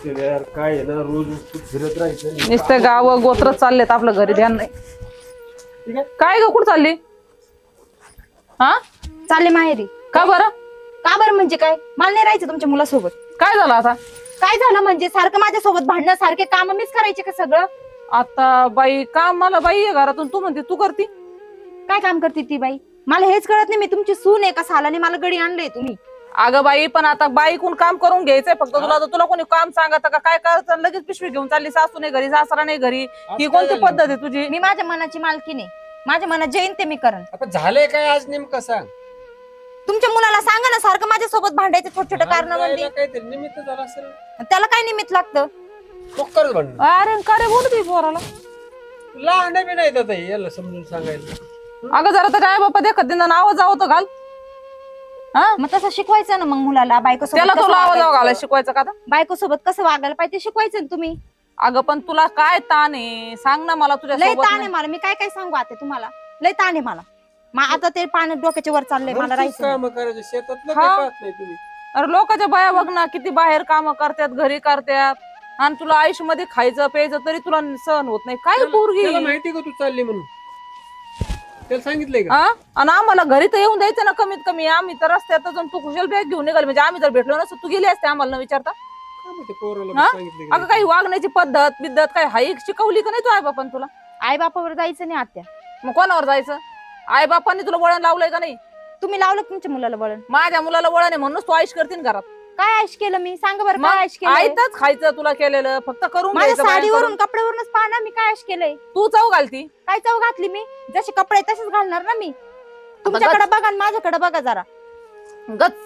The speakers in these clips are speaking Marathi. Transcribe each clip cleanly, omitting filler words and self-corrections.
यार काय आहे ना, रोज फिरत राहायचं नुसतं गाव गोत्र चाललेत, आपलं घरी ध्यान नाही. ठीक आहे. काय ग, कुठं चालली? हा, चालले माहेरी. का बरं? का बरं म्हणजे काय? मला नाही राहायचं तुमच्या मुलासोबत. काय झालं आता? काय झालं म्हणजे सारखं माझ्यासोबत भांडणं, सारखे काम मीच करायचे का सगळं? आता बाई काम, मला बाई आहे घरातून, तू म्हणते तू करती. काय काम करते ती बाई? मला हेच कळत नाही, मी तुमची सून आहे का सालाने मला गडी आणलंय तुम्ही? अगं बाई, पण आता बाईकून काम करून घ्यायचंय फक्त तुला. तर तुला कोणी काम सांगत का? काय करायचं? लगेच पिशवी घेऊन चालली, सासू नाही घरी, सासरा नाही घरी. ही कोणती पद्धत आहे तुझी? मी माझ्या मनाची मालकी नाही, माझ्या मनात जे येईन ते मी करन. आता झालंय काय आज नेमकं सांग. तुमच्या मुलाला सांगा ना, सारखं माझ्यासोबत भांडायचं छोट छोट कारण म्हणजे. काहीतरी निमित्त झालं असेल. त्याला काय निमित्त लागतं? चोक्करच भांडण. अरे का रे बोलते पोराला? लहान बी नाही जात याला समजून सांगायला. अगं जरा तर काय बाप्पा देखत नाव जावं तर घाल. हा, मग तसं शिकवायचं ना मग मुलाला. बायको त्याला सोबत तुला आवाज घालायला शिकवायचं का आता? बायको सोबत कसं वागायला पाहिजे शिकवायचं ना तुम्ही. अगं पण तुला काय ताण आहे सांग ना मला. तुझ्या लय सोबत ताण आहे मला, मी काय काय सांगू आता तुम्हाला. लय ताण आहे मला. आता ते पाण्यात डोक्याच्या वर चाललंय, मला राहायचं नाही. काम करायचं शेतातलं हा. काय पाहत नाही तुम्ही. अरे लोकांच्या बाया बघ ना, किती बाहेर काम करतात, घरी करतात, आणि तुला आयुष्यामध्ये खायचं प्यायचं तरी तुला सहन होत नाही. काय पोरगी? त्याला माहिती का तू चालली म्हणून? त्याला सांगितलंय का? हा? आणि आम्हाला घरी तर येऊन द्यायचं ना कमीत कमी. आम्ही तर रस्त्यात जाऊन तू कुशल बॅग घेऊन निघाल म्हणजे आम्ही जर भेटलो नसतो तू गेली असते आम्हाला न विचारता. काय माहिती पोराला हा? सांगितलं अगं काही वागण्याची पद्धत बिद्धत काय हाई शिकवली का नाही तू आई बापान तुला? आई बापावर जायचं नाही आत्या. मग कोणावर जायचं? आई बापांनी तुला वळण लावलंय का नाही? तुम्ही लावलं का तुमच्या मुलाला बळण? माझ्या मुलाला वळण आहे म्हणूनच तू आयुष करतीन घरात. काय आयश केलं मी? सांगा बरं, मग काय आयश केलं? आयतच खायचं तुला केलेलं, फक्त करून माझ्या घ्यायचं बायांकडून. साडीवरून कपड्यावरूनच पाहा मी काय आयश केलंय. तू चव घालती. काय चव घातली मी? जसे कपडे तसेच घालणार ना मी. तुमच्याकडे बघा आणि माझ्याकडे बघा जरा. गच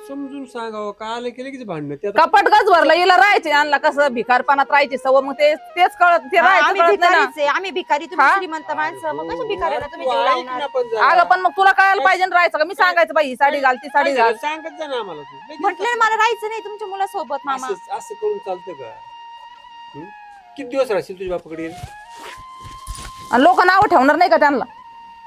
समजून सांगावं का आलं केलं की भांडण ते. कपाट गच भरलं, हिला राहायचे आणला कसं भिकारपणात राहायची सवय, मग तेच कळत ते राहायचं आम्ही कळत नाही ना. भिकारीच आहे, आम्ही भिकारी, तुम्ही हा? श्रीमंत माणसं. मग कशा भिकाऱ्याला तुम्ही तू जीव ऐक लावणार? ना पण जरा. अगं पण मग तुला कळायला पाहिजे ना राहायचं का? मी सांगायचं बाई साडी घालती साडी काय घाल. झालं? सांगत जा ना आम्हाला तू. लगेच म्हटलं मला राहायचं नाही तुमच्या मुलासोबत मामा. असं करून चालतं का? हं? किती दिवस राहशील तुझ्या बापाकडे? आणि लोक नाव ठेवणार नाही का त्यांना?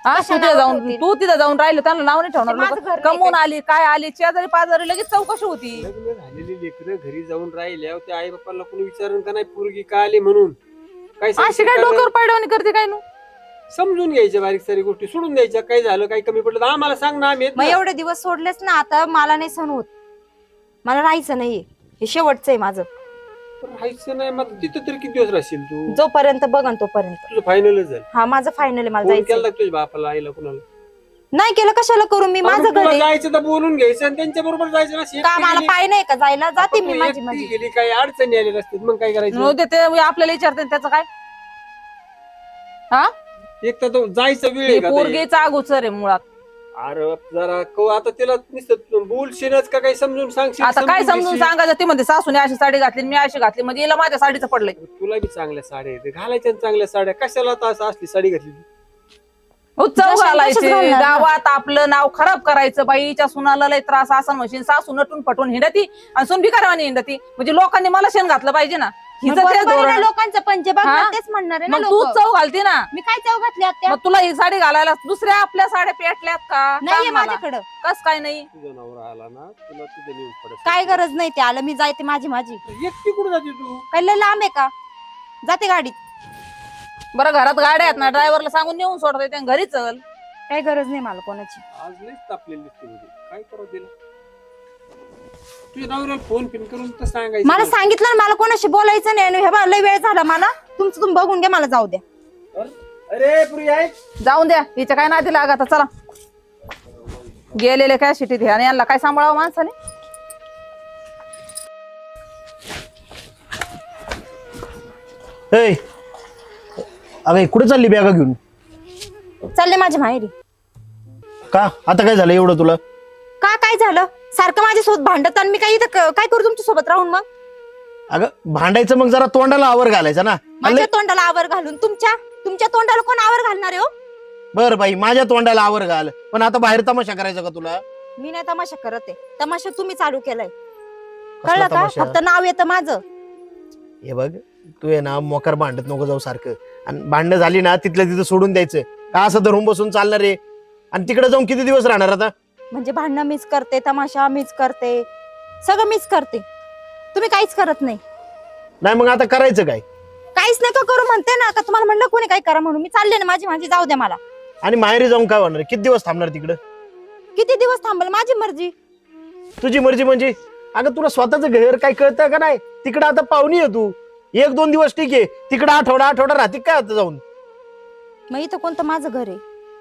हा, कशा तू तिथे नावं जाऊन ठेवतील? तू तिथे जाऊन राहिलं त्यांना नाव नाही ठेवणार ते माझं लोक. घर नाही कमवून का? आली काय आली, शेजारी पाजारी लगेच चौकशी होती. लग्न झालेली लेकरं घरी जाऊन राहिल्यावर त्या आई बापाला कोणी विचारून का नाही पोरगी का आली म्हणून? काय अशी काय सांगते डोक्यावर पाडवणी करते काय नू? समजून घ्यायच्या बारीक सारी गोष्टी सोडून द्यायच्या. काय झालं काही कमी पडलं तर आम्हाला सांग ना, आम्ही येत मग ना. एवढे दिवस सोडलेच ना, आता मला नाही सहन होत. मला राहायचं नाहीये, हे शेवटचं आहे माझं. पण राहायचं नाही मग तिथं तरी किती दिवस राहशील तू? जोपर्यंत बघन तोपर्यंत. तुझं फायनलच झालं. हा, माझं फायनल आहे, मला फोन जायचं. केला तुझ्या बापाला आईला कुणाला? नाही केलं कशाला करू मी? माझं तुला घर आहे. जायचं तर बोलून घ्यायचं आणि त्यांच्या बरोबर जायचं ना. का मला पाय नाही का जायला? जाते मी तू माझी एकटी माझी. गेली काही अडचणी आलेल्या असतील मग काय करायचं? नव्हते ते आपल्याला विचारते त्याचं काय? हा, एक तर तो जायचं वेळ ही आहे का ते? पोरगीचा अगोचर आहे मुळात. अरे जरा आता तिला नुसतं बोलशीलच का काही समजून सांगशील? आता काय समजून घेशील? सांगायचं? ते म्हणते सासूने अशी साडी घातली मी अशी घातली म्हणजे हिला माझ्या साडीचं पडलंय. तुला बी चांगल्या साड्या आहेत घालायच्या ना, चांगल्या साड्या कशाला आता असं असली साडी घातली? उत्सव जशाला तशाच घालायचे घालणार ना. गावात आपलं नाव खराब करायचं. बाईच्या सुनाला लय त्रास असं म्हणशील, सासू नटून पटून हिंडती आणि सून भिकाऱ्यावानी हिंडती. म्हणजे लोकांनी मला शेण घातलं पाहिजे ना. मग हिचं ते बरोबर आहे ना धोरण. लोकांचं पंच बघ हा? ना, तेच म्हणणार आहे ना मग तू लोक. चव घालती ना. मी काय चव घातली आत्या? मग तुला ही साडी घालायला दुसऱ्या आपल्या साड्या पेटल्यात का? नाहीये सांग मला. माझ्याकडं. कस काय नाही? तुझा नवरा आला ना तुला तुझं नेऊन पडत. काय गरज नाही, ते आलं मी जायते माझी माझी. एकटी कुठं जाते तू? काही लय लांब आहे का? जाते गाडीत. बरं घरात गाड्या आहेत ना, ड्रायव्हरला सांगून नेऊन सोडता त्या घरी चल. काही गरज नाही मला कोणाची. आज लईच तापलेली दिसते मध्ये. काय करावं तिला? तुझ्या नवऱ्याला फोन पिन करून तर सांगायचं. मला सांगितलं ना, मला कोणाशी बोलायचं नाही. आणि हे बघ, लय वेळ झाला मला. तुमचं तुम्ही बघून घ्या, मला जाऊ द्या. अरे पुरी आहे जाऊन द्या, हिच्या काय नादी लागा. आता चला गेलेले काय शिटीत हे आणि यांना काय सांभाळावं माणसाने. अगं कुठे चालली बॅगा घेऊन? चालले माझ्या माहेरी. का आता काय झालं एवढं तुला? का काय झालं? सारखं माझ्यासोबत भांडत आणि मी काय इथं काय करू तुमच्या सोबत राहून? मग अगं भांडायचं मग जरा तोंडाला आवर घालायचा ना. माझ्या तोंडाला आवर घालून तुमच्या तोंडाला कोण आवर घालणार आहे हो? बरं बाई माझ्या तोंडाला आवर घाल, पण आता बाहेर तमाशा करायचा का तुला? मी नाही तमाशा करत आहे. तमाशा तुम्ही चालू केलाय, कसला कळलं का? तमाशा? फक्त नाव येतं माझं. हे बघ तू आहे ना मोकार भांडत नको जाऊ सारखं. आणि भांडणं झाली ना तिथल्या तिथं सोडून द्यायचं. का असं धरून बसून चालणार रे? आणि तिकडे जाऊन किती दिवस राहणार आता? म्हणजे भांडणं मीच करते, तमाशा मीच करते, सगळं मीच करते. तुम्ही काहीच करत नाही. नाही मग आता करायचं काय? काहीच नका करू म्हणते ना, का तुम्हाला म्हणलं कोणी काय करा म्हणून. मी चालले ना माझी जाऊ द्या मला. आणि माहेरी जाऊन काय होणार? किती दिवस थांबणार तिकडं? किती दिवस थांबल? माझी मर्जी. तुझी मर्जी म्हणजे? अगं तुला स्वतःचं घर काय कळतं का नाही? तिकडं आता पाहुणी आहे तू, 1-2 दिवस ठीक आहे, तिकडं आठवडा राहते काय आता जाऊन? मग इथं कोणतं माझं घर आहे?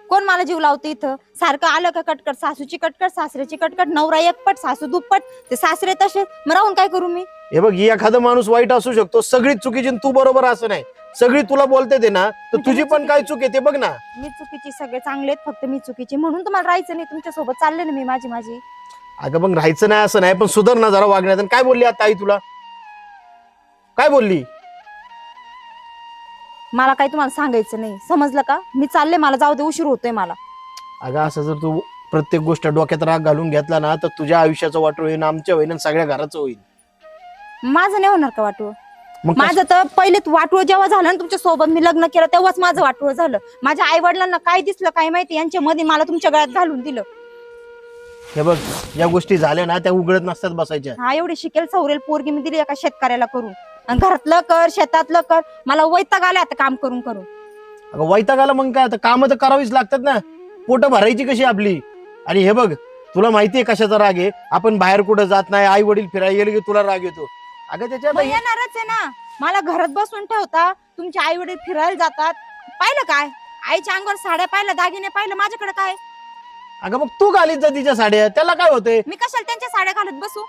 कोण मला जीव लावतं इथं? सारखं आलं का कटकट, सासूची कटकट, सासऱ्याची कटकट, नवरा एकपट, सासू दुप्पट, ते सासरे तसे. मग राहून काय करू मी? हे बघ, एखादा माणूस वाईट असू शकतो, सगळीच चुकीची आणि तू बरोबर असं नाही. सगळी तुला बोलते ते ना, तर तुझी पण काय चूक आहे ते बघ ना. मी चुकीची, सगळे चांगलेत, फक्त मी चुकीची. म्हणून तुम्हाला राहायचं नाही तुमच्या सोबत. चालले ना मी माझी. अगं मग राहायचं नाही असं नाही, पण सुधार ना जरा वागण्यात. आणि काय बोलली आता आई तुला? काय बोलली? मला काही तुम्हाला सांगायचं नाही, समजलं का? मी चालले, मला जाऊ दे, उशीर होतोय मला. अगं असं जर तू प्रत्येक गोष्ट डोक्यात राग घालून घेतला ना, तर तुझ्या आयुष्याचं वाटोळ होईल, आमच्या होईल आणि सगळ्या घराचं होईल. माझं नाही होणार का वाटूळ? मग माझं तर पहिले वाटूळ जेव्हा झालं ना तुमच्या सोबत, मी लग्न केलं तेव्हाच माझं वाटूळ झालं. माझ्या आई वडिलांना काय दिसलं काय माहिती, यांच्या मध्ये मला तुमच्या गळ्यात घालून दिलं. हे बघ, या गोष्टी झाल्या ना त्या उघडत नसतात बसायच्या. हा, एवढी शिकेल सवरेल पोरगी मी दिली एका शेतकऱ्याला करून. आणि घरातलं कर, शेतातलं कर, मला वैताग आला आता काम करून. अगं वैताग आला मग काय? आता कामं तर करावीच लागतात ना, पोट भरायची कशी आपली. आणि हे बघ, तुला माहितीये कशाचा राग आहे? आपण बाहेर कुठं जात नाही, आई वडील फिरायला गेले की तुला राग येतो. अगं त्याच्यात मग येणारच आहे ना. मला घरात बसून ठेवता, तुमचे आई वडील फिरायला जातात, पाहिलं काय? आईच्या अंगावर साड्या पाहिलं, दागिने पाहिलं, माझ्याकडे काय? अगं मग तू घालीत जा तिच्या साड्या, त्याला काय होतंय? मी कशाला त्यांच्या साड्या घालत बसू?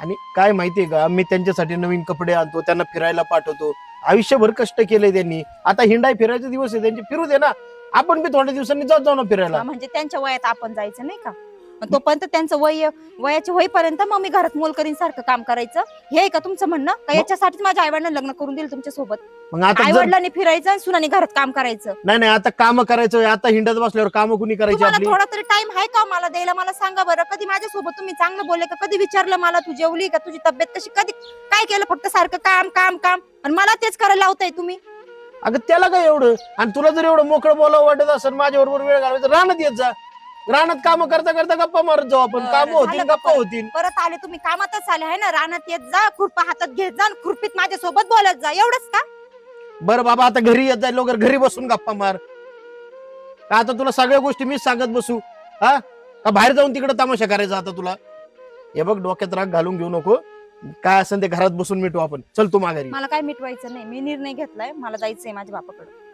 आणि काय माहितीये का, मी त्यांच्यासाठी नवीन कपडे आणतो, त्यांना फिरायला पाठवतो. आयुष्यभर कष्ट केले त्यांनी, आता हिंडाय फिरायचे दिवस आहे त्यांचे, फिरू दे ना. आपण बी थोड्या दिवसांनी जाऊ ना फिरायला. म्हणजे त्यांच्या वयात आपण जायचं नाही का? तोपर्यंत त्यांचं वयाचे होईपर्यंत मग मी घरात मोलकरीन सारखं काम करायचं, हे का तुमचं म्हणणं? का याच्यासाठीच माझ्या आई वडिलांना लग्न करून दिलं तुमच्या सोबत? मग आता आई वडिलांनी फिरायचं आणि सुनाने घरात काम करायचं? नाही आता काम करायचं. आता हिंडत बसल्यावर काम कुणी करायची तुम्हाला आपली? थोडा तरी टाइम आहे का मला द्यायला? मला सांगा बरं, कधी माझ्यासोबत तुम्ही चांगलं बोलले का? कधी विचारलं मला तू जेवली का, तुझी तब्येत कशी? कधी काय केलं? फक्त सारखं काम काम काम, आणि मला तेच करायला लावताय तुम्ही. अगं त्याला काय एवढं? आणि तुला जर एवढं मोकळं बोलावं वाटत असेल, माझ्या बरोबर वेळ घालवायचा, रानात येत जा. रानात काम करता करता गप्पा मारत जाऊ आपण. काम होतील, झालं गप्पा होतील. परत आले तुम्ही कामातच आले आहे ना. रानात येत जा, खुरपा हातात घेत जा, खुरपीत माझ्या सोबत बोलत जा, एवढंच का? बरं बाबा, आता घरी येत जाईल लवकर, घरी बसून गप्पा मार. का आता तुला सगळ्या गोष्टी मीच सांगत बसू? हा, का बाहेर जाऊन तिकडे तमाशा करायचा आता तुला? हे बघ, डोक्यात राग घालून घेऊ नको. काय असेल ते घरात बसून मिटू आपण. चल तू माघारी. मला काय मिटवायचं नाही, मी निर्णय घेतलाय, मला जायचंय माझ्या बापाकडे.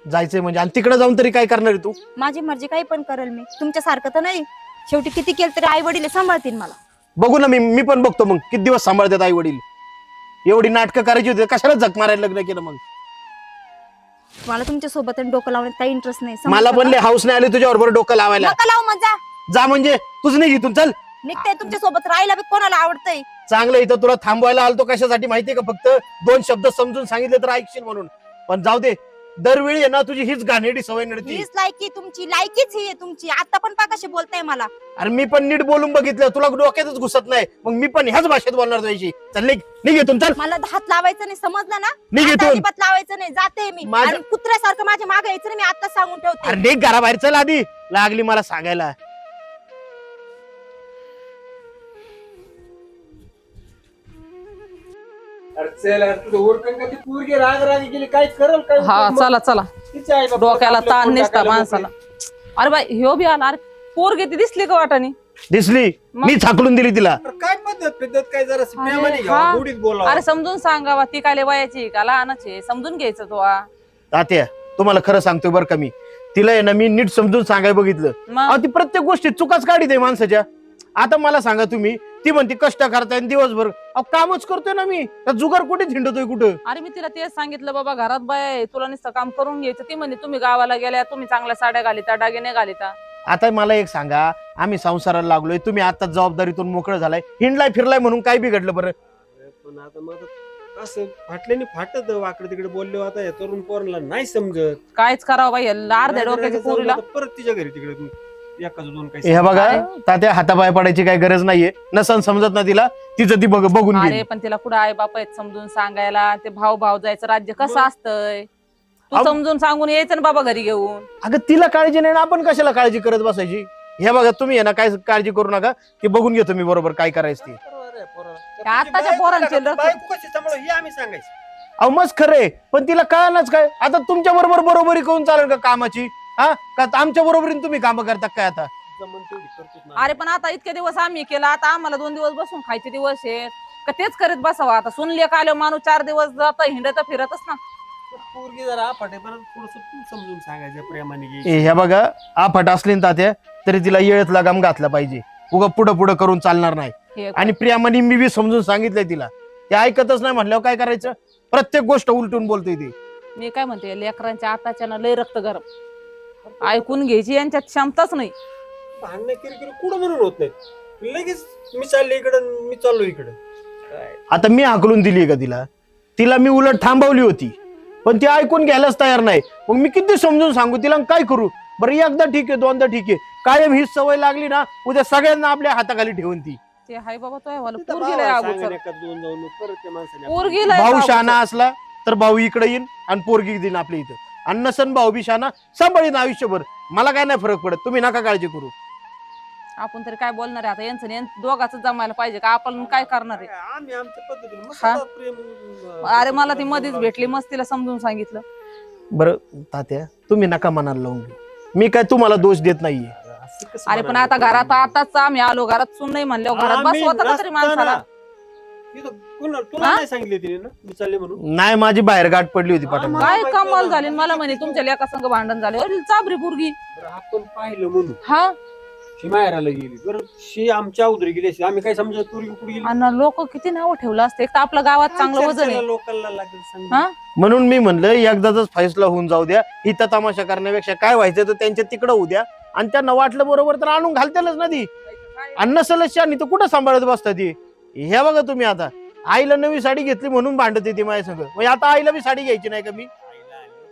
जायचंय म्हणजे? आणि तिकडे जाऊन तरी काय करणार आहे तू? माझी मर्जी काही पण करेल मी, तुमच्यासारखं तर नाही. शेवटी किती केलं तरी आई वडील सांभाळतील मला. बघू ना, मी पण बघतो मग किती दिवस सांभाळतात आई वडील. एवढी नाटकं करायची होती, कशाला झक मारायला लग्न केलं मग? मला तुमच्या सोबत डोकं लावण्यात काही इंटरेस्ट नाही. मला पण लय हाऊस नाही आली तुझ्या बरोबर डोकं लावायला. नका लावू, मग जा. जा म्हणजे तुझं नाही, इथून चल. निघते तुमच्या सोबत राहायला बी कोणाला आवडतंय? चांगलं, इथं तुला थांबवायला आलतो कशासाठी माहितीये का? फक्त 2 शब्द समजून सांगितले तर ऐकशील म्हणून. पण जाऊ दे, दरवेळी आहे ना तुझी हीच घाणेरडी सवय नडती. हीच लायकी तुमची, लायकीच ही आहे तुमची. आता पण पा कशी बोलताय मला. अरे मी पण नीट बोलून बघितलं, तुला डोक्यातच घुसत नाही. मग मी पण ह्याच भाषेत बोलणार तुझ्याशी. चल निघ इथून, चल. मला हात लावायचं नाही, समजलं ना? निघ हात इथून. अजिबात लावायचं नाही, जाते मी. माझं- आणि कुत्र्यासारखं माझ्या मागे यायचं नाही, मी आता सांगून ठेवते. अरे निघ घराबाहेर, चल. आधी लागली मला सांगायला. अरे चल यार, तुझं ओरकन का ती पोरगी राग गेली, काय करल काय? हा, चला चला. तिच्या आई बापाला डोक्याला आपलं ताण पोट नसता टाकायला माणसाला. अरे बाई, ह्यो बी आला. अरे पोरगी ती दिसली का वाटानी? दिसली, मी छाकलून दिली तिला. मोकळी. अरे काय पद्धत काय जरा प्रेमाने अरे घ्यावं, हा. गोडीत बोलावं. अरे समजून सांगावा, ती काय लय वयाची का लहानच आहे, समजून घ्यायचं तो. तात्या, तुम्हाला खरं सांगतोय बरं का, मी तिला आहे ना मी नीट समजून सांगाय बघितलं. मग ती प्रत्येक गोष्टी चुकाच काढी दे माणसाच्या. आता मला सांगा तुम्ही, ती म्हणते कष्ट करताय दिवसभर. कामच करतोय ना मी, जुगार कुठे हिंडतोय कुठं? अरे मी तिला तेच सांगितलं, बाबा घरात बाय आहे, तुला नुसतं काम करून घ्यायचं. ती म्हणे तुम्ही गावाला गेल्या, तुम्ही चांगल्या साड्या घालिता, दागिने घालिता. आता मला एक सांगा, आम्ही संसाराला लागलोय, तुम्ही आता जबाबदारीतून मोकळं झालाय, हिंडलाय फिरलाय म्हणून काय बिघडलं बरं? पण आता मग असं फाटल्याने फाटत वाकडे तिकडे बोलले. आता या तरुण पोरांना नाही समजत. कायच करावं बाई, अर्ध्या डोक्याची पोरीला. परत तिच्या घरी तिकडे एकाच दोन काही हे बघा तात्या, हातापाय पडायची काही गरज नाहीये. नसन समजत ना तिला, तिचं ती बघून अरे घे. पण तिला कुठं आई बाप आहेत समजून सांगायला? ते भाऊ जायचं राज्य कसं असतंय? तू अहो. समजून सांगून यायचं ना बाबा घरी घेऊन. अगं तिला काळजी नाही ना, आपण कशाला काळजी करत बसायची? हे बघा तुम्ही आहे ना, काय काळजी करू नका, ते बघून घेतो मी बरोबर काय करायचं ते. बरोबर आहे, पोरांचं आताच्या पोरांचे बायको कशी सांभाळ हे आम्ही सांगायचं. अहो मस्त खरंय, पण तिला कळणारच काय आता तुमच्या बरोबर बरोबरी करून चालेल का कामाची? हा का आमच्या बरोबरीने तुम्ही काम करता काय आता? जमन तेवढी करतोच ना. अरे पण आता इतके दिवस आम्ही केला, आता आम्हाला 2 दिवस बसून खायचे दिवस आहेत का तेच करीत बसावं? आता सुनले का आलो माणूस 4 दिवस जात हिंडत फिरतच ना. पोरगी जरा आफाट आहे, पण थोडस तू समजून सांगायचं प्रेमाने घे. ह्या बघा आफाट असली ना तात्या तरी तिला येळत लगाम घातला पाहिजे. उगा पुढं पुढं करून चालणार नाही. हे आणि प्रियामाने मी बी समजून सांगितलंय तिला, ते ऐकतच नाही म्हटल्यावर काय करायचं? प्रत्येक गोष्ट उलटून बोलतोय ती. मी काय म्हणते, लेकरांच्या आताच्या ना लय रक्त गरम, ऐकून घ्यायची यांच्यात क्षमताच नाही. भांडणं किरकिर कुठं म्हणून होत नाही, लगेच मी चालले इकडं मी चाललो इकडं. काय आता मी हाकलून दिली का तिला? तिला मी उलट थांबवली होती, पण ती ऐकून घ्यायलाच तयार नाही. मग मी किती समजून सांगू तिला, काय करू? बरं एकदा ठीक आहे, दोनदा ठीक आहे, कायम ही सवय लागली ना उद्या सगळ्यांना आपल्या हाताखाली ठेवून ती. ते हाय बाबा तो आहे तिथं पोरगीला भावाला अगोदर सांगून एखाद दोन जाऊन परत त्या माणसाने पोरगीला भाऊ शहाणा असला तर भाऊ इकडे येईन आणि पोरगी देईन आपल्या इथं, आणि नसन भाऊ बी शहाणा सांभाळीन आयुष्यभर. मला काय नाही फरक पडत, तुम्ही नका काळजी करू. आपण तरी काय बोलणार आहे आता? यांचं दोघाच जमायला पाहिजे का? आपण काय करणार आहे? आम्ही आमच्या पद्धतीने मस्त हा? प्रेम. अरे मला ती मध्येच भेटली, मस्त तिला समजून सांगितलं. बरं तात्या तुम्ही नका मनाला लावून घेऊ, मी काय तुम्हाला दोष देत नाहीये. असं कसं अरे पण म्हणायचं? आता घरात आताच आम्ही आलो, घरात सून नाही म्हणल्यावर घरात आम्ही बसवत का तरी माणसाला? नसताना. इथं तुला हा? नाही सांगितले तिने ना मी चालले म्हणून? नाही माझी बाहेर गाठ पडली होती पाठवून. काय कमाल झाली, मला म्हणे तुमच्या लेका संग भांडण झाले. अरे चाबरी पोरगी. बरं, आपण पाहिलं म्हणून हा शी माहेराला गेली, बरं शी आमच्या उदरी गेली असेल, आम्ही काय समजत पोरगी कुठे गेली? आणि लोक किती नाव ठेवलं असतं. एक तर आपल्या गावात चांगलं वजन आहे. लोकांना लागेल सांग. हा? म्हणून मी म्हणलं एकदाच फैसला होऊन जाऊ द्या, इथं तमाशा करण्यापेक्षा काय व्हायचं तर त्यांच्या तिकडं होऊ द्या, आणि त्यांना वाटलं बरोबर तर आणून घालतेलच ना ती. अन्न सलशानी तर कुठं सांभाळत बसता ती? हे बघा तुम्ही, आता आईला नवी साडी घेतली म्हणून भांडत येते माझ्या संग, म्हणजे आता आईला बी साडी घ्यायची नाही का मी?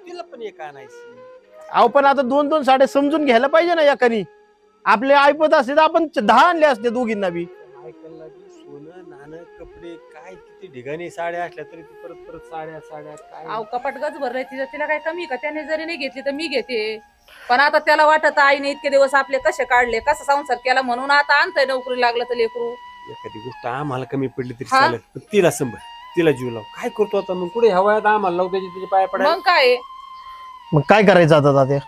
तिला पण एक आणायची. अहो पण आता 2-2 साड्या समजून घ्यायला पाहिजे ना एकानी. आपले ऐपत असते तर आपण 10 आणले असते दोघींना बी. ऐकायला बी सोनं नाणं कपडे काय किती ढिगाणी साड्या असल्या तरी ती परत परत साड्या काय. अहो कपाट गच भरलंय तिचं, तिला काय कमी का? त्याने जरी नाही घेतली तर मी घेते. पण आता त्याला वाटत आईने इतके दिवस आपले कसे काढले, कसा संसार केला, म्हणून आता आणतंय नोकरी लागलं तर लेकरू. एखादी गोष्ट आम्हाला कमी पडली तरी हा? चालेल, पण तिला संभाळ, तिला जीव लाव. काय करतो आता मग? कुठे ह्या वयात आम्हाला लावू त्याच्या पाया पडायला? मग काय? मग काय करायचं आता तात्या?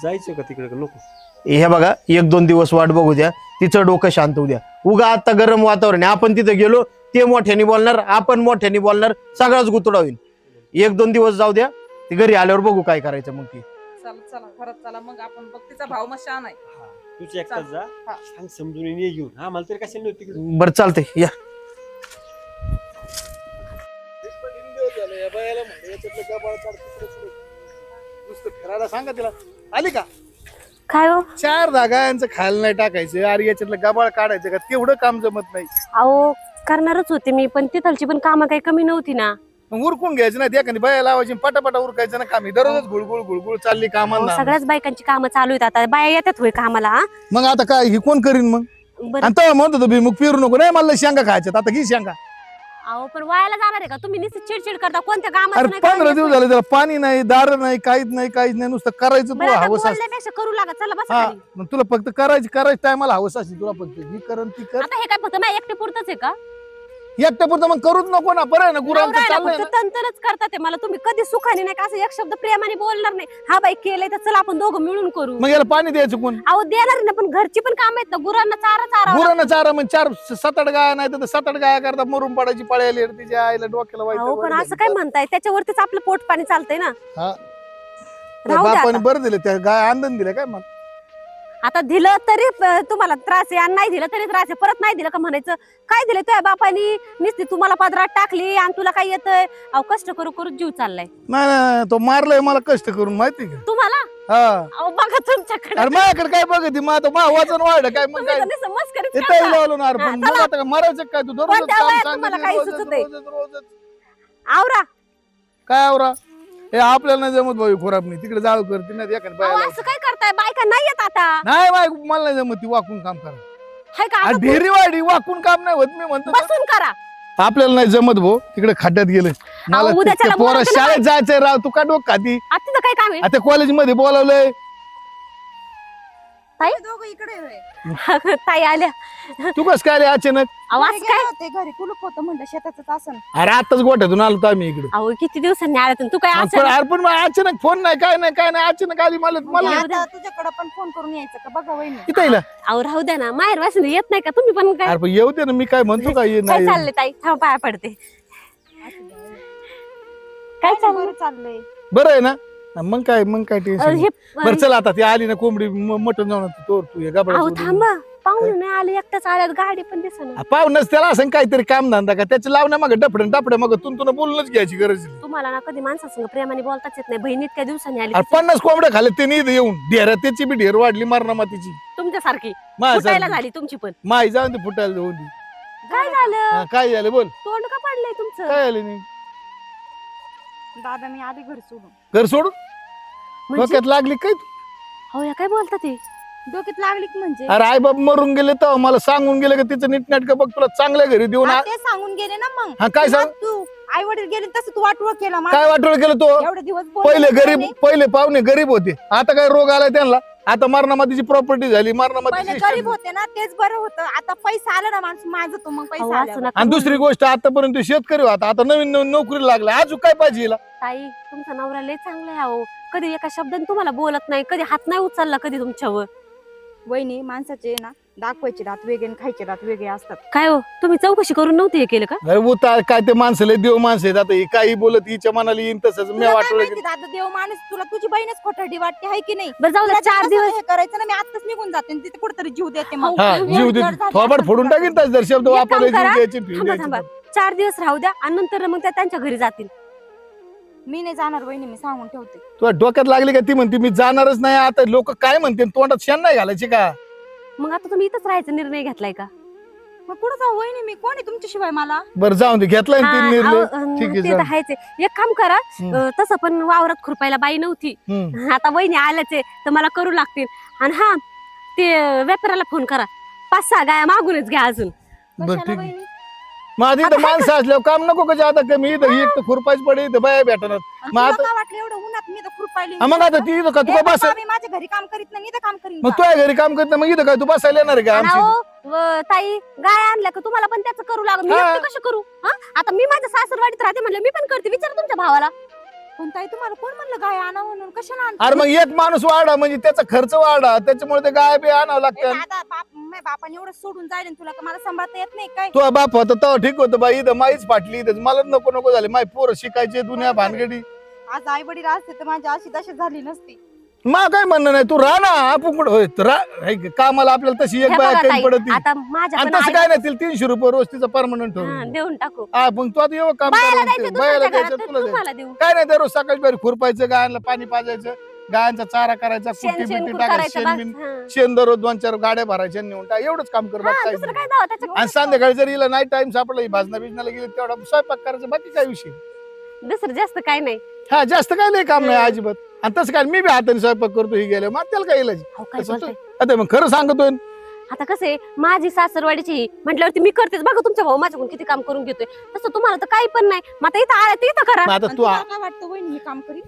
जायचं का तिकडे का नको? हे बघा 1-2 दिवस वाट बघू द्या, तिचं डोकं शांत होऊ द्या. उगा आता गरम वातावरण आहे, आपण तिथे गेलो ते मोठ्याने बोलणार, आपण मोठ्याने बोलणार, सगळाच गुतडा होईल. 1-2 दिवस जाऊ द्या, ती घरी आल्यावर बघू काय करायचं मग. ती चला चला खरंच चला मग आपण बघ, तिचा भाव मग छान आहे. हा, तुझ्या एकटाच जा, हा. सांग समजून ये घेऊन. हा मला तरी कशाला नव्हती तिकडे. बरं चालतंय या. फिरायला सांगा तिला. आली का? काय हो 4 धागा यांचं खायला नाही टाकायचं, अरे याच्यातलं गबाळ काढायचं का? तेवढं काम जमत नाही. अहो करणारच होते मी, पण तिथलची पण कामं काही कमी नव्हती ना. मग उरकून घ्यायचं ना, एखादी बाया लावायची, पटापटा उरकायचं ना काम. दररोज गुळगुळ गुळगुळ चालली अहो, कामांना. सगळ्याच बायकांची कामं चालू आहेत आता. बाया येतात होय कामाला. हा मग आता काय हे कोण करीन मग? बरं. आणि तेव्हा म्हणत होतो मग फिरू नको, नाही मला शेंगा खायच्यात, आता घी शेंगा. अहो पण वायाला जाणार आहे का तुम्ही? नुसतं चिडचिड करता, कोणत्या कामाचं अरे नाही 15 करायचं. दिवस झाले, त्याला पाणी नाही, दार नाही, काहीच नाही, नुसतं करायचं बरं, तुला आता हवस असतं. बोलण्यापेक्षा करू लागा. चला बसा हा खाली. मग तुला फक्त करायची टायमाला हवस असते तुला, फक्त ही करण ती कर. आता हे काय फक्त माझ्या एकटे पुरतच आहे का? एकट्या पुरतं मग करूच नको ना, बरं आहे ना, गुरांचं नवरा आहे ना, चाललंय फक्त ना. तंतनच करतात ते. मला तुम्ही कधी सुखाने नाही का असं एक शब्द प्रेमाने बोलणार नाही. हा बाई केलंय तर चला आपण दोघं मिळून करू. मग याला पाणी द्यायचं कोण? अहो देणार ना, पण घरची पण काम आहेत ना. गुरांना चारा गुरांना चारा मग 4-7-8 गाया नाही तर 7-8 गाया करता मरून पडायची पळी आली तिच्या आईला डोक्याला वाईट अहो पण असं काय म्हणताय? त्याच्यावरतीच आपलं पोट पाणी चालतंय ना. हा. राहू द्या बापाने आता. बरं दिलं, त्या गाय आनंद दिला काय मग? आता दिलं तरी तुम्हाला त्रास आहे, आणि नाही दिलं तरी त्रास आहे. परत नाही दिलं का म्हणायचं काय दिलं तुझ्या बापानी? नुसती तुम्हाला पदरात टाकली आणि तुला काय येतंय? अहो कष्ट करू करू जीव चाललाय नाही नाही, तो मारलाय मला कष्ट करून, माहिती का? तुम्हाला. हा. अहो बघा तुमच्याकडे. अरे माझ्याकडे काय बघते मग, आता माझं वजन वाढलं काय मग? तुम्ही काय तर नुसतं मस्करीच ते करता. ताई लावलं ना. अरे हा, पण चला. मग आता काय मारायचं काय? तू दररोज कोणत्या काम वयात सांगितलं, तुम्हाला काही रोजच- सुचतंय? रोजच. आवरा. काय आवरा? हे आपल्याला नाही जमत भाऊ, खोराब नाही तिकडे जाळू करते नाही एखादी अहो बाया असं काय करताय? बायका नाही येत आता. नाही बाय, मला नाही जमत ती वाकून काम करा. हाय का? आणि आता ढेरी वाढी वाकून काम नाही होत, मी म्हणतो ना. बसून करा. आपल्याला नाही जमत भाऊ, तिकडे खड्ड्यात गेले मला. उद्याच्याला पोरा बोलावते ना शाळेत जायचंय राव, तू का डोक खाती? आता तिथं काय काम आहे? आता कॉलेज मध्ये बोलावलंय. ताई? दोघं इकडे होय. ताई आल्या. तू कस काय आली अचानक? आवाज घरी काय गेले होते, घरी कुलूप होतं म्हणलं शेताचं आसन. अरे आताच गोठ्यातून आलो तर आम्ही इकडे. अहो किती दिवसांनी आल्या तू काय असं अरे पण मग अचानक फोन नाही काय नाही अचानक आली मला आता तुझ्याकडे पण फोन करून यायचं का बघा वहिनी. इथं येईल. अहो राहू द्या ना माहेर वासून येत नाही का तुम्ही पण काय अरे पण येऊ दे ना मी काय म्हणतो काय ये काय नाही चाललंय ताई थांब पाया पडते काय चाललंय बरं चाललंय. बरं आहे ना मग काय टेन्शन हे बरं चला आता ती आली ना कोंबडी मटण जाऊन तू ये अहो गाबडा थांबा पाहुणे नाही आले एकटाच आल्यात गाडी पण दिसना पाहुणच त्याला असं काहीतरी काम धंदा का त्याच्या लावण्या मग डपडे मग तुला बोलूनच घ्यायची गरज नाही. तुम्हाला ना कधी माणसासंग प्रेमाने बोलताच येत नाही बहिणीत त्या दिवसांनी आली अरे 50 कोंबड्या खाल्ले त्यांनी इथं येऊन ढेर त्याची बी ढेर वाढली मातीची तुमच्यासारखी माझ्या फुटायला झाली तुमची पण माई जाऊन ते फुटायला जाऊन दे. काय झालं हा, काय झालं बोल तोंड का पडलंय तुमचं काय झालं नाही दादा मी आली घरी सोडून. घर सोडून म्हणजे डोक्यात लागली काय तू? हो या काय बोलता ते डोक्यात लागली की म्हणजे अरे आई बाप मरून गेले तर मला सांगून गेले का तिचं नीटनाटक बघ तुला चांगल्या घरी देऊन हा, ते सांगून गेले ना मग. हा काय सांग तू आई वडील गेले तसं तू वाटवळ केला मला. काय वाटोळ केलं तो एवढे दिवस बोलले पहिले नाही. गरीब पहिले पाहुणे गरीब होते आता काय रोग आला त्यांना आता मरणामातीची प्रॉपर्टी झाली पहिले मरणामातीची गरीब होते ना तेच बरं होतं. आता पैसा आला ना माणूस माझं तो मग अहो, पैसा असं आला. नका आणि दुसरी गोष्ट आतापर्यंत शेतकरी होता आता नवीन नोकरी लागला अजून काय पाहिजे हिला? ताई तुमचा नवरा लय चांगला आहे अहो कधी एका शब्दाने तुम्हाला बोलत नाही कधी हात नाही उचलला कधी तुमच्यावर वहिनी माणसाचे ना दाखवायचे रात वेगळे आणि खायचे रात वेगळे असतात. काय हो तुम्ही चौकशी करून नव्हती हे केलं का अरे उतार काय ते माणसं लय देव माणसं आहेत आता ही काही बोलत हिच्या मनाला येईन तसंच मी तुला काय वाटलं माहिती दादा देव माणूस तुला तुझी बहीणच खोटारडी वाटते आहे की नाही. बरं जाऊ द्या तुला 4 जर दिवस हे करायचं ना मी आताच निघून जाते आणि तिथे कुठेतरी जीव देते मग. हा एवढं जीव दे जड झालं थोबाड आता फोडून तुला. टाकीन त्याच जर शब्द एक वापरले काम जीव करा. द्यायची ठेव थांबा द्यायची. थांबा 4 दिवस राहू द्या आणि नंतर मग त्या त्यांच्या घरी जातील मी नाही जाणार वहिनी मी सांगून ठेवते. तुला डोक्यात लागली का ती म्हणते मी जाणारच नाही आता लोक काय म्हणते तोंडात शेण नाही घालायचे का मग आता तुम्ही इथंच राहायचा निर्णय घेतलाय का मग पुढे जाऊ वहिनी मी कोण आहे तुमच्याशिवाय मला. बरं जाऊन दे घेतलाय ना हा, तीन निर्णय अहो, ठीक आहे, ते जाऊ. तर आहेच आहे. एक काम करा हम्म. तसं पण वावरात खुरपायला बाई नव्हती हम्म. आता वहिनी आल्याच आहे तर मला करू लागतील आणि हा ते व्यापाऱ्याला फोन करा 5-6 गाया मागूनच घ्या अजून बरं कशाला ठीक वहिनी? माझी आता तर माणसं असल्यावर काम नको का आता कमी इथं एक तर खुरपायच पडे इथं बाया भेटणार आणि मग तुला आता- काय वाटलं एवढं उन्हात मी तर खुरपायली. मग आता ती इथं का तू ए का बाबा, बस मी माझ्या घरी काम करीत नाही मी तर काम करीन मग का? तुझ्या घरी काम करत नाही, मग इथं काय तू बसायला येणार आहे का आणि आमची अहो, ताई गाय आणल्या का तुम्हाला पण त्याचं करू लागत मी हा. एकटी कसं करू हा आता मी माझ्या सासरवाडीत राहते म्हणलं मी पण करते विचार तुमच्या भावाला पण ताई तुम्हाला कोण म्हणलं गाय आणा म्हणून कशाला अरे आणता? मग एक माणूस वाढा म्हणजे त्याचा खर्च वाढा त्याच्यामुळे ते गाय बी आणावं ए लागतं दादा माझ्या बापाने एवढं सोडून जाईल आणि तुला का मला सांभाळता येत नाही काय. तो बाप होता तेव्हा ठीक होतं बाई इथं माईच फाटली इथं मला नको झाले माई पोरं शिकायचे दुनिया भानगडी आज आई वडील असते तर माझी अशी दशा झाली नसती. मा काय म्हणणं नाही तू राहा ना आपण कुठं होय कामाला आपल्याला तशी एक हे बाय बघा कमी ताई, पडत आता माझ्या आणि पण तसं आई- काय नाही तिला 300 रुपये रोज तिचं परमनंट हा, ठेवून देऊन टाकू हा पण तू आता एवढं काम बायाला करून द्यायचं ठेव. बायाला दुसऱ्याच्या द्यायचं घरात, तुला द्यायचं. तुम्हाला देऊ काय नाही दररोज सकाळी बाहेर खुरपायचं गायांना पाणी पाजायचं गायांचा चारा करायचा शेण कुट्टी शेण बिट्टी टाकायचं करायचं शेण बिन बस. हा. शेण दररोज 2-4 गाड्या भरायच्या नेऊन टाक एवढंच काम कर बाकी हा, काहीच दुसरं नाही. काय जावं त्याच्या आणि संध्याकाळी जर हिला नाही टाइम सापडला भाजना बिजनाला गेली तेवढा स्वयंपाक करायचा बाकी काय विषय दुसरं जास्त काय नाही हा जास्त काय नाही काम नाही हम्म. अजिबात आणि तसं काय मी बी हाताने स्वयंपाक करतो ही गेल्या मग त्याला काय इलाज अहो, काय तसं बोलताय? आता मग खरं सांगतोय आता कसं आहे माझी सासरवाडीची म्हटल्यावरती मी करतेच बघा तुमच्या भाऊ माझ्याकडून किती काम करून घेतोय तसं तुम्हाला तर काही पण नाही मग आता इथं आलं तर इथं करा मग आता आणि तू तुला काय वाटतं वहिनी मी काम करीन?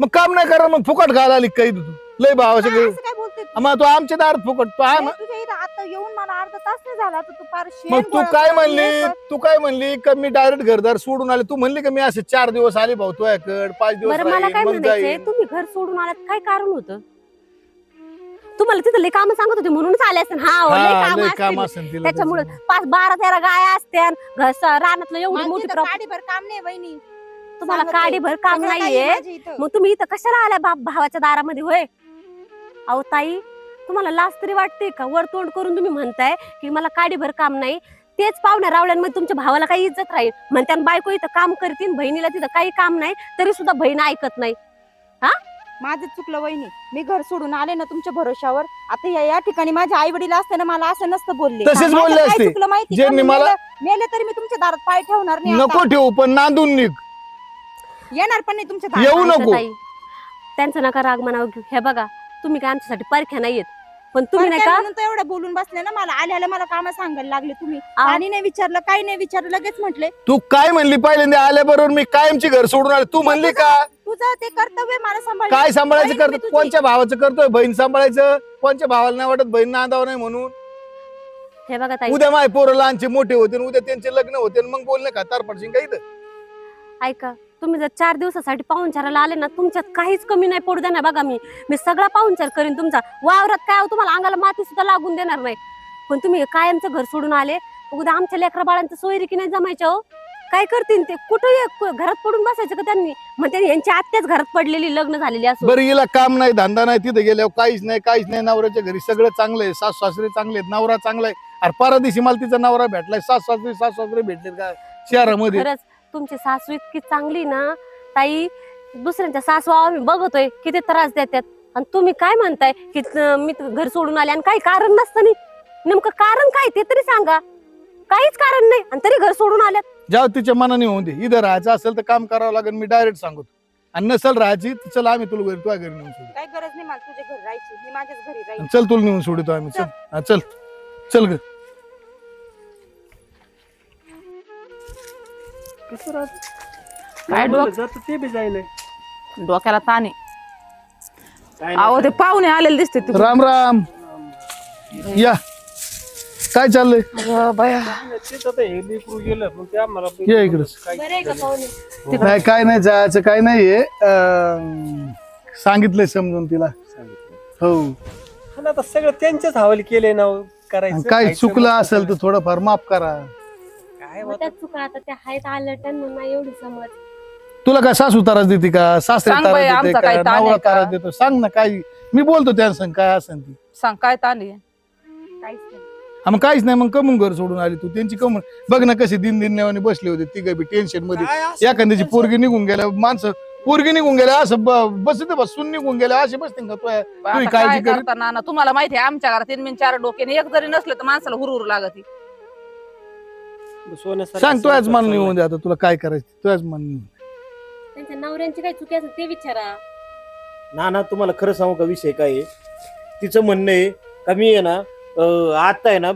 मग काम नाही करा मग फुकट घाला आली काही तू लय भावाचं काय असं काय बोलते तू? मग तू आमच्या दारात फुकट तू आहे ए, तुझ्या इथं आता येऊन मला अर्धा तास नाही झाला तर तू फार शेण मग तू गोळा काय कर, म्हणली हे कर. तू काय म्हणली का मी डायरेक्ट घरदार सोडून आले तू म्हणली का मी असे 4 दिवस आले भाऊ तुझ्याकडे 5 दिवस बरं मला राहीन, काय मग म्हणायचंय जाईन. तुम्ही घर सोडून आलात काय कारण होतं तुम्हाला तिथं लय काम सांगत होते म्हणूनच आले असते हा हो, लय हा, कामं लय असतील. काम असेल तिला त्याच्यामुळे त्याचं. 5-12-13 गाया असत्या रानातलं एवढी माझी मोठी तर काडीभर काम नाही वहिनी. तुम्हाला सांगते. काडीभर काम सगळं काही नाहीये माझ्या इथं. मग तुम्ही इथं कशाला आल्या बाप भावाच्या दारामध्ये होय अहो ताई तुम्हाला लाज तरी वाटते का वर तोंड करून तुम्ही म्हणताय की मला काडीभर काम नाही तेच पाहुण्या रावळ्यांमध्ये तुमच्या भावाला काही इज्जत राहील म्हणत्यान बायको इथं काम करतील बहिणीला तिथं काही काम नाही तरी सुद्धा बहीण ऐकत नाही माझं चुकलं वहिनी मी घर सोडून आले ना तुमच्या भरोशावर आता या ठिकाणी माझ्या आई वडील असताना मला असं नसतं बोलले तसेच माझं बोलले काय असते. चुकलं माहिती का? ज्यांनी मी मला- मेले तरी मी तुमच्या दारात पाय ठेवणार नाही नको आता. ठेवू पण नांदून निघ येणार पण नाही तुमच्या दारात. येऊ ऐका नको. ताई, त्यांचं नका राग मनावर घेऊ हे बघा तुम्ही काय आमच्यासाठी परख्या नाहीयेत पण तुम्ही नाही पण का म्हणून तर एवढं बोलून बसले ना मला आल्याला मला काम सांगायला लागले तुम्ही आ- पाणी नाही विचारलं काही नाही विचारलं लगेच म्हटले तू काय म्हणली पहिल्यांदा आल्याबरोबर मी कायमची घर सोडून आले तू म्हणली का तुझं तुझं ते कर्तव्य आहे मला सांभाळ. काय सांभाळायचं बहीण मी करतो? तुझी. कोणच्या भावाचं करतोय? बहीण सांभाळायचं. कोणच्या भावाला नाही वाटत बहीण नांदाव नाही म्हणून? हे बघा ताई, उद्या माय पोरं लहानचे मोठे होते आणि उद्या त्यांचे लग्न होते आणि मग बोलणे का तार पडशील का इथं? ऐका, तुम्ही जर 4 दिवसासाठी पाहुणचाराला आले ना, तुमच्यात काहीच कमी नाही पडू देणार. बघा मी सगळा पाहुणचार करीन तुमचा. वावरात काय तुम्हाला अंगाला माती सुद्धा लागून देणार नाही. पण तुम्ही कायमचं घर सोडून आले, उद्या आमच्या लेकरा बाळांचं सोयरी की नाही जमायच्या हो? काय करतील ते? कुठं घरात पडून बसायचं का त्यांनी? मग त्यांनी यांची आत्याच घरात पडलेली, लग्न झालेली असो. बरं, हिला काम नाही, धंदा नाही, तिथे गेल्यावर काहीच नाही. नवऱ्याच्या घरी सगळं चांगलं आहे, सासू सासरे चांगले आहेत, नवरा चांगला आहे. अरे परदेशी मला तिचा नवरा भेटलाय, सासू सासरे भेटले का शहरामध्ये? खरंच तुमची सासू इतकी चांगली ना ताई, दुसऱ्यांच्या सासू आम्ही बघतोय किती त्रास देतात, आणि तुम्ही काय म्हणताय की मी घर सोडून आले आणि काही कारण नसतं. नेमकं कारण काय ते तरी सांगा. काहीच कारण नाही आणि तरी घर सोडून आल्यात. जाऊ तिच्या मनाने होऊन दे. इथं राहायचं असेल तर काम करावं लागेल, मी डायरेक्ट सांगतो. आणि नसल राहायची तर चल आम्ही तुला तुझ्या घरी नेऊन सोडू. काही गरज नाही मला तुझ्या घरी राहायची. मी माझ्याच घरी राहील. चल तुला नेऊन सोडतो आम्ही. चल हा, चल ग. काय जात ते बी जाईल. डोक्याला ताणे. अहो ते पाहुणे आलेले दिसते तुम्ही. राम राम. या, काय चाललंय? तेच आता हे लेकरू गेलं मग ते आम्हाला ये इकडंच. नाही काय नाही, जायचं काय नाहीये. सांगितलंय समजून तिला. हो, पण आता सगळं त्यांच्याच हवाली केले ना हो, करायचं काय खायचं, चुकलं मस्त असेल तर थोडंफार माफ करा. काय मग होतं? त्या चुका आता त्या आहेत आलटण म्हणून एवढी समज. तुला काय सासू तारास देते का? सासरे सांग बाई, तारास देते आमचा का? काही ताण आहे नवरा का? तारास देतो? सांग ना काय. मी बोलतो त्या संग काय असेल ती. सांग काय ताणे. काहीच नाही. हा, मग काहीच नाही. मग कमून घर सोडून आली तू? त्यांची कमून बघ ना कशी दिन बसले होते तिघ बी टेन्शन मध्ये. काय असं एखाद्याची पोरगी निघून गेल्या, माणसं पोरगी निघून गेल्या असं बसते बसून निघून गेल्या असे बसते का? तू आता काळजी काय करीत? करता नाना, तुम्हाला माहिती आहे आमच्या घरात 3 4 डोक्याने एक जरी नसले तर माणसाला हुरहुर लागती. सोन्यासारखं सांग तू आज सगळं मन चाललंय. येऊन दे. आता तुला काय करायचं तू आज मन. त्यांच्या नवऱ्यांची काही चुकी असेल ते विचारा. ना तुम्हाला खरं सांगू का विषय काय आहे? तिचं म्हणणं आहे का मी आहे ना आता आहे ना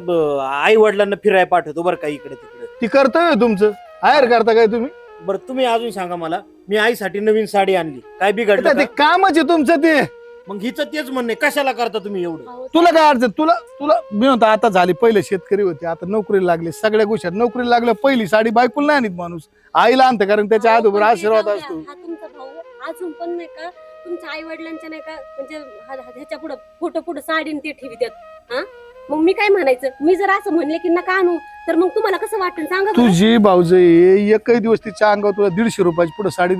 आई वडिलांना फिरायला पाठवतो बरं का इकडे तिकडे. ती कर्तव्य तुमचं. आयर करता काय तुम्ही? बरं तुम्ही अजून सांगा मला, मी आईसाठी नवीन साडी आणली, काय बिघडलं ते का? कामच आहे तुमचं ते. मग हिचं तेच म्हणणं आहे, कशाला करता तुम्ही एवढं? अहो, तुला काय अडचण? तुला मी म्हणतो आता झाली, पहिले शेतकरी होते आता नोकरीला लागले, सगळ्या गोष्टी नोकरीला लागल्या. पहिली साडी बायकोला नाही आणत माणूस, आईला आणतं, कारण त्याच्या अहो, आजोबर पण ते आशीर्वाद जाऊ द्या. असतो. हा तुमचा भाऊ अजून पण नाही का तुमच्या आई वडिलांच्या नाही का म्हणजे ह्याच्या पुढे फोटो पुढे साडीन ते ठेवितात. हा, मग मी काय म्हणायचं? मी जर असं म्हणले की नका आणू तर मग तुम्हाला कसं वाटेल सांगा बरं? तुझी भाऊजाई एकही दिवस तिच्या अंगावर तुला 150 रुपयाची पुढे साडी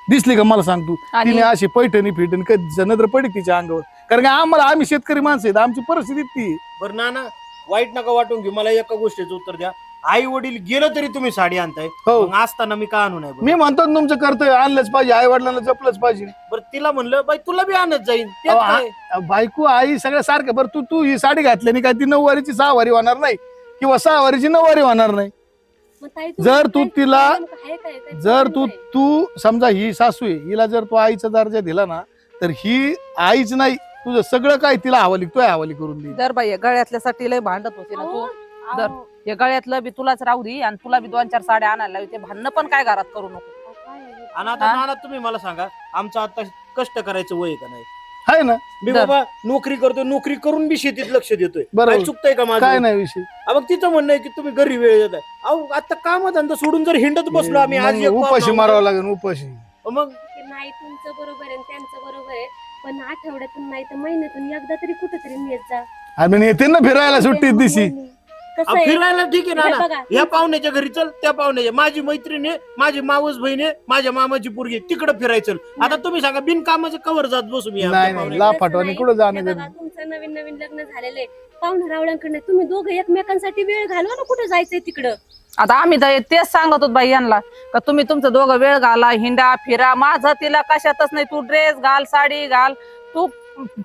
दिसली का मला सांग तू? आणि तिने अशी पैठणी फिटणी कधी नजर पडली तिच्या अंगावर? कारण की आम्ही शेतकरी माणसं आहेत, आमची परिस्थिती ती आहे. बरं ना वाईट नका वाटून घेऊ, मला एका गोष्टीचं उत्तर द्या. आई वडील गेलं तरी तुम्ही साडी आणताय, हो. मग असताना मी का आणू नाही बरं? मी म्हणतो ना तुमचं कर्तव्य आणलंच पाहिजे, आई वडिलांना जपलंच पाहिजे. बरं तिला म्हणलं बाई तुला बी आणत जाईल, त्यात अहो, काय? बायको आई सगळ्या सारखं. बरं तू ही साडी घातल्याने काय ती 9 वारीची 6 वारी होणार नाही, किंवा 6 वारीची 9 वारी होणार नाही. मग ताई, जर तू काय- तिला- नेमकं आहे काय? काय जर problem आहे? तू समजा ही सासू आहे, हिला जर तू आईचा दर्जा दिला ना तर ही आईच नाही, तुझं सगळं काय तिला हवाली करून दे. दर बाई गळ्यातल्यासाठी लय भांडत होते ना अहो, तू. दर. अहो, हे गळ्यातलं बी तुलाच राहू दे आणि तुला बी 2 4 साड्या आणायला लावी. ते भांडणं पण काय घरात करू नको. काय आहे? आणि आता हा? नाना तुम्ही मला सांगा, आमचं आता कष्ट करायचं वय आहे का नाही? आहे ना? मी दर. बाबा नोकरी करतोय, नोकरी करून बी शेतीत लक्ष देतोय, बरोबर. काय चुकतंय का माझं? काय नाही विषय. मग तिचं म्हणणं आहे की तुम्ही घरी वेळ देताय. अहो आता काम धंदा सोडून जर हिंडत बसलो आम्ही आज मग एक पाव उपाशी खाऊन, मारावं लागेल, उपाशी. मग की नाही तुमचं बरोबर आहे आणि त्यांचं बरोबर आहे, पण आठवड्यातून नाही तर महिन्यातून एकदा तरी कुठेतरी नेत जा. आम्ही येते ना फिरायला सुट्टीत दिशी. कसं अहो, आहे? फिरायला ठीक आहे हे ना. बघा, या पाहुण्याच्या घरी चल, त्या पाहुण्याच्या, माझी मैत्रीण आहे, माझी मावस बहीण आहे, माझ्या मामाची पोरगी आहे, तिकडे फिरायचं. आता तुम्ही सांगा बिनकामाचं कवर जात बसू मी आमच्या नाही, पाहुण्याच्या? लाफाटवाणी नाही. कुठं जाणं हे बघा, गरजेचं. तुमचं नवीन नवीन लग्न झालेलं आहे, पाहुणे रावळ्यांकडे तुम्ही दोघं एकमेकांसाठी वेळ घालवा ना, कुठे जायचंय तिकडं. आता आम्ही तर तेच सांगत होत बाई यांना का तुम्ही तुमचं दोघं वेळ घाला, हिंडा फिरा. माझं तिला कशातच नाही. तू ड्रेस घाल, साडी घाल. तू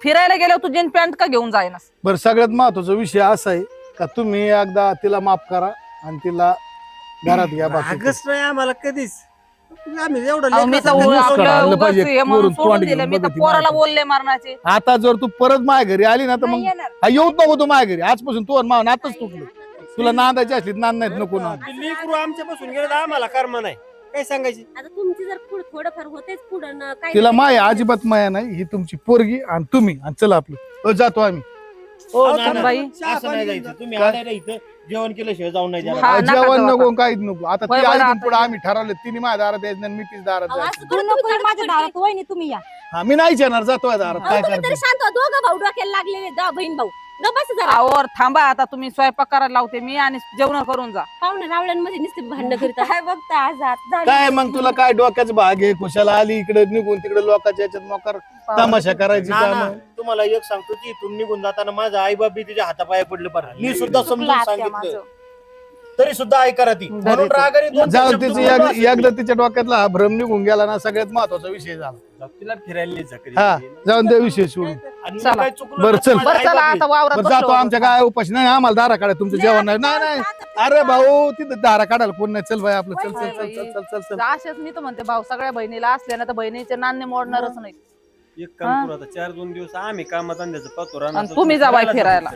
फिरायला गेल्यावर तू जीन पॅन्ट का घेऊन जाईनास? बरं सगळ्यात महत्वाचा विषय असा आहे का तुम्ही एकदा तिला माफ करा आणि तिला घरात घ्या. बाकी रागच नाही आम्हाला कधीच. आम्ही एवढं अहो, मी तर लेकराचं लेकराचं आपलं लेकराचं आणलं उगाच पाहिजे, हे म्हणून वरून सोडून तोंड दिलं. घेऊन मी तर बघितली पोराला माहिती. बोलले मारण्याचे. आता जर तू परत माझ्या घरी आली ना तर नाही मग येणार. येऊच नको तू माझ्या घरी. आजपासून तू आणि नातच तुटलं. तुला नांदायची असली नांद नाहीत नको ना. ते लेकरू आमच्यापासून गेलं तर आम्हाला कर्म नाही. काय सांगायची? आता तुमची जर थोडंफार होतेच पुढं काय तिला माया अजिबात माया नाही, ही तुमची पोरगी आणि तुम्ही, आणि चला आपलं जातो आम्ही. हो अहो, नाना, बाई. असं नाही जायचं. तुम्ही काय? आलाय ना इथं जेवण केल्याशिवाय जाऊन नाही जाणार. हा, नका जेवण जाऊ नको आता. काहीच नको. आता होय ती बरं, आई आता पुढे आम्ही ठरवलं, तिने माझ्या दारात यायचं नाही, मी तीच दारात अहो, जायचं. असं तू करून नको तुम्ही येऊ माझ्या तडफड दारात, वहिनी तुम्ही या. हा, मी नाही येणार, जातोय दारात. अहो, काय तुम्ही तरी करते? शांत व्हा. दोघं भाऊ डोक्याला लागलेले जा बहीण भाऊ ग बस जरा. आवर थांबा आता, तुम्ही स्वयंपाक करायला लावते मी आणि जेवण करून जा. पाहुणे रावळ्यांमध्ये नुसते भांडणं करतात. काय बघता आज झाली. काय मग तुला काय डोक्याचा भाग आहे? खुशाला आली इकडे निघून तिकडे लोकांच्या याच्यात मोकार तमाशा करायची नाना, काम. तुम्हाला एक सांगतो की इथून निघून जाताना माझा आई बाप बी तिच्या हातापाया पडलं पाहिजे. मी सुद्धा समजून चुकलं आत्या सांगितलं माझं. तरी सुद्धा ऐका ती म्हणून घरीच. रागाने दोन जाऊन शब्द तिची बोललो असेल एकदा मी. तिच्या डोक्यातला हा भ्रम निघून गेला ना, सगळ्यात महत्वाचा विषय झाला. तिला फिरायला नाही झकरी. हा, जाऊन त्या विषय सोडून. आणि मी चला. काय चुकलो बरं, ना, चल. माझे बरं चला आई-बाप आता वावरात बरं, बसलो जातो. आमच्या काय उपाशी नाही, आम्हाला दारा काढा, तुमचं जेवण नाही. नाही नाही, अरे भाऊ तिथं दारा काढायला कोण नाही. चल बाई आपलं, चल चल चल चल चल चल चल. असेच मी तर म्हणते भाऊ सगळ्या बहिणीला असल्या ना तर बहिणीचे नाणे मोडणारच नाही. एक काम करू आता, 4-2 दिवस आम्ही कामात अंदाज पाहतो राहणार. आणि तुम्ही जा बाई फिरायला.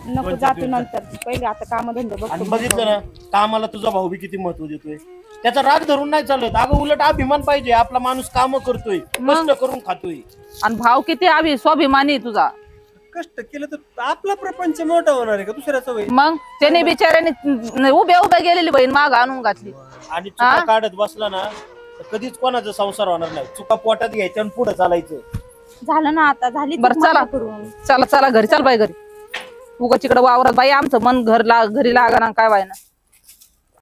नको, जातो नंतर. पहिले आता काम धंदे आणि बघतो. बघितलं ना कामाला तुझा भाऊ बी किती महत्व देतोय. त्याचा राग धरून नाही चालत. अगं उलट अभिमान पाहिजे. आपला माणूस काम करतोय, कष्ट करून खातोय. आणि भाव किती स्वाभिमानी आहे तुझा. कष्ट केलं तर आपला प्रपंच मोठा होणार आहे का दुसऱ्याचा होईल? मग त्याने बिचाऱ्याने उभ्या उभ्या गेलेली बहीण माग आणून घातली. आणि चुका काढत बसला ना तर कधीच कोणाचा संसार होणार नाही. चुका पोटात घ्यायच्या आणि पुढे चालायचं. झालं ना आता, झाली बरं, चूक चला. माफ करून. चला चला घरी, चल बाई घरी. उगाच इकडे वावरात बाई आमचं मन घरी लागा ना काय व्हायना.